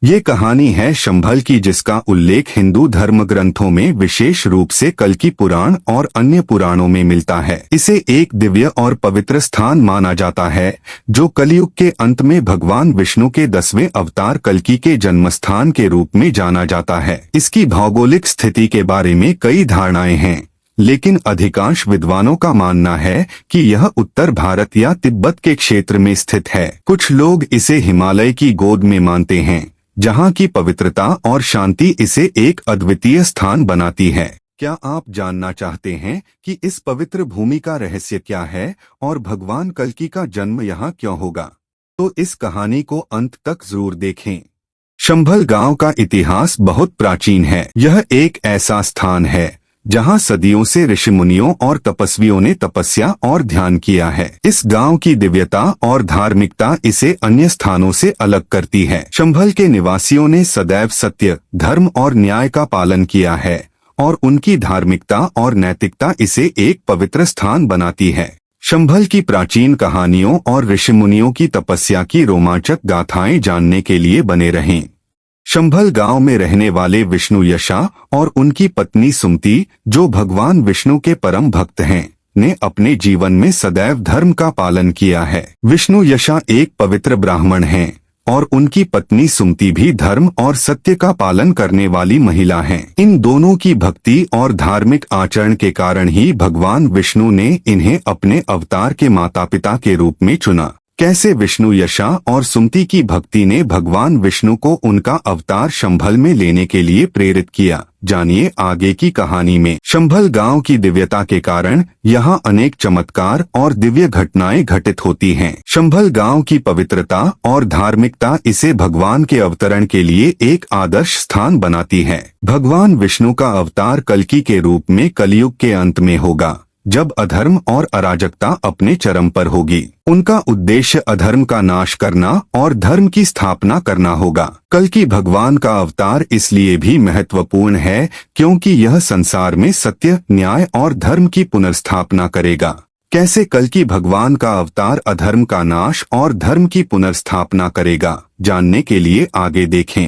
ये कहानी है शंभल की, जिसका उल्लेख हिंदू धर्म ग्रंथों में विशेष रूप से कल्कि पुराण और अन्य पुराणों में मिलता है। इसे एक दिव्य और पवित्र स्थान माना जाता है, जो कलयुग के अंत में भगवान विष्णु के 10वें अवतार कल्कि के जन्मस्थान के रूप में जाना जाता है। इसकी भौगोलिक स्थिति के बारे में कई धारणाएं हैं, लेकिन अधिकांश विद्वानों का मानना है कि यह उत्तर भारत या तिब्बत के क्षेत्र में स्थित है। कुछ लोग इसे हिमालय की गोद में मानते हैं, जहां की पवित्रता और शांति इसे एक अद्वितीय स्थान बनाती है। क्या आप जानना चाहते हैं कि इस पवित्र भूमि का रहस्य क्या है और भगवान कल्कि का जन्म यहाँ क्यों होगा? तो इस कहानी को अंत तक जरूर देखें। शंभल गांव का इतिहास बहुत प्राचीन है। यह एक ऐसा स्थान है जहां सदियों से ऋषि मुनियों और तपस्वियों ने तपस्या और ध्यान किया है। इस गांव की दिव्यता और धार्मिकता इसे अन्य स्थानों से अलग करती है। शंभल के निवासियों ने सदैव सत्य, धर्म और न्याय का पालन किया है और उनकी धार्मिकता और नैतिकता इसे एक पवित्र स्थान बनाती है। शंभल की प्राचीन कहानियों और ऋषि मुनियों की तपस्या की रोमांचक गाथाएं जानने के लिए बने रहें। शंभल गांव में रहने वाले विष्णु यशा और उनकी पत्नी सुमति, जो भगवान विष्णु के परम भक्त हैं, ने अपने जीवन में सदैव धर्म का पालन किया है। विष्णु यशा एक पवित्र ब्राह्मण हैं और उनकी पत्नी सुमति भी धर्म और सत्य का पालन करने वाली महिला हैं। इन दोनों की भक्ति और धार्मिक आचरण के कारण ही भगवान विष्णु ने इन्हें अपने अवतार के माता पिता के रूप में चुना। कैसे विष्णु यशा और सुमति की भक्ति ने भगवान विष्णु को उनका अवतार शंभल में लेने के लिए प्रेरित किया, जानिए आगे की कहानी में। शंभल गांव की दिव्यता के कारण यहाँ अनेक चमत्कार और दिव्य घटनाएं घटित होती हैं। शंभल गांव की पवित्रता और धार्मिकता इसे भगवान के अवतरण के लिए एक आदर्श स्थान बनाती है। भगवान विष्णु का अवतार कल्कि के रूप में कलयुग के अंत में होगा, जब अधर्म और अराजकता अपने चरम पर होगी। उनका उद्देश्य अधर्म का नाश करना और धर्म की स्थापना करना होगा। कल्कि भगवान का अवतार इसलिए भी महत्वपूर्ण है क्योंकि यह संसार में सत्य, न्याय और धर्म की पुनर्स्थापना करेगा। कैसे कल्कि भगवान का अवतार अधर्म का नाश और धर्म की पुनर्स्थापना करेगा, जानने के लिए आगे देखें।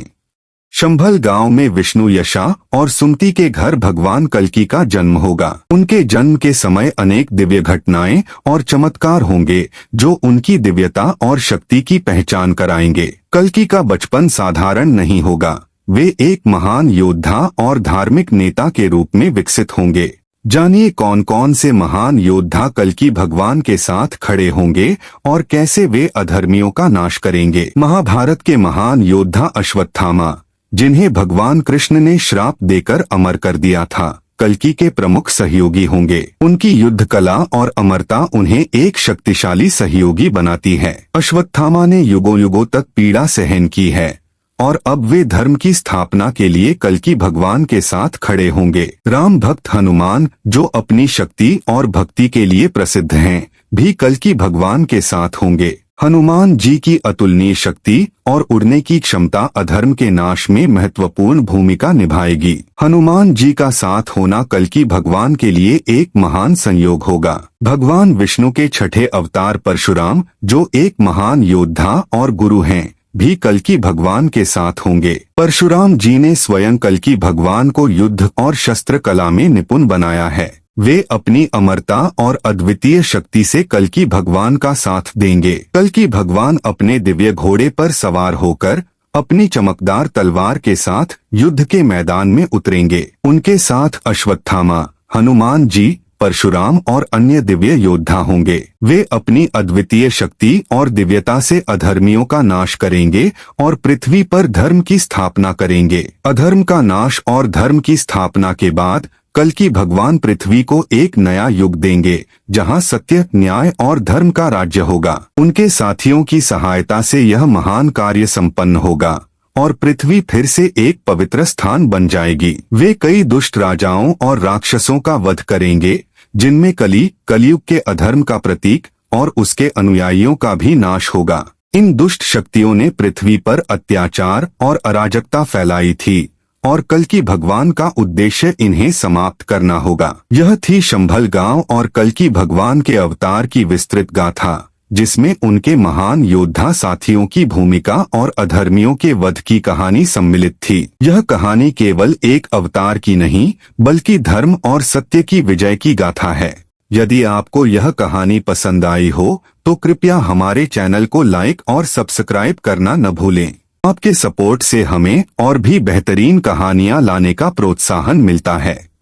शंभल गांव में विष्णु यशा और सुमति के घर भगवान कल्कि का जन्म होगा। उनके जन्म के समय अनेक दिव्य घटनाएं और चमत्कार होंगे, जो उनकी दिव्यता और शक्ति की पहचान कराएंगे। कल्कि का बचपन साधारण नहीं होगा। वे एक महान योद्धा और धार्मिक नेता के रूप में विकसित होंगे। जानिए कौन कौन से महान योद्धा कल्कि भगवान के साथ खड़े होंगे और कैसे वे अधर्मियों का नाश करेंगे। महाभारत के महान योद्धा अश्वत्थामा, जिन्हें भगवान कृष्ण ने श्राप देकर अमर कर दिया था, कल्कि के प्रमुख सहयोगी होंगे। उनकी युद्ध कला और अमरता उन्हें एक शक्तिशाली सहयोगी बनाती है। अश्वत्थामा ने युगों युगों तक पीड़ा सहन की है और अब वे धर्म की स्थापना के लिए कल्कि भगवान के साथ खड़े होंगे। राम भक्त हनुमान, जो अपनी शक्ति और भक्ति के लिए प्रसिद्ध हैं, भी कल्कि भगवान के साथ होंगे। हनुमान जी की अतुलनीय शक्ति और उड़ने की क्षमता अधर्म के नाश में महत्वपूर्ण भूमिका निभाएगी। हनुमान जी का साथ होना कल्कि भगवान के लिए एक महान संयोग होगा। भगवान विष्णु के छठे अवतार परशुराम, जो एक महान योद्धा और गुरु हैं, भी कल्कि भगवान के साथ होंगे। परशुराम जी ने स्वयं कल्कि भगवान को युद्ध और शस्त्र कला में निपुण बनाया है। वे अपनी अमरता और अद्वितीय शक्ति से कल्कि भगवान का साथ देंगे। कल्कि भगवान अपने दिव्य घोड़े पर सवार होकर अपनी चमकदार तलवार के साथ युद्ध के मैदान में उतरेंगे। उनके साथ अश्वत्थामा, हनुमान जी, परशुराम और अन्य दिव्य योद्धा होंगे। वे अपनी अद्वितीय शक्ति और दिव्यता से अधर्मियों का नाश करेंगे और पृथ्वी पर धर्म की स्थापना करेंगे। अधर्म का नाश और धर्म की स्थापना के बाद कल्कि भगवान पृथ्वी को एक नया युग देंगे, जहां सत्य, न्याय और धर्म का राज्य होगा। उनके साथियों की सहायता से यह महान कार्य संपन्न होगा और पृथ्वी फिर से एक पवित्र स्थान बन जाएगी। वे कई दुष्ट राजाओं और राक्षसों का वध करेंगे, जिनमें कलयुग के अधर्म का प्रतीक और उसके अनुयायियों का भी नाश होगा। इन दुष्ट शक्तियों ने पृथ्वी पर अत्याचार और अराजकता फैलाई थी और कल्कि भगवान का उद्देश्य इन्हें समाप्त करना होगा। यह थी शंभल गांव और कल्कि भगवान के अवतार की विस्तृत गाथा, जिसमें उनके महान योद्धा साथियों की भूमिका और अधर्मियों के वध की कहानी सम्मिलित थी। यह कहानी केवल एक अवतार की नहीं, बल्कि धर्म और सत्य की विजय की गाथा है। यदि आपको यह कहानी पसंद आई हो तो कृपया हमारे चैनल को लाइक और सब्सक्राइब करना न भूलें। आपके सपोर्ट से हमें और भी बेहतरीन कहानियां लाने का प्रोत्साहन मिलता है।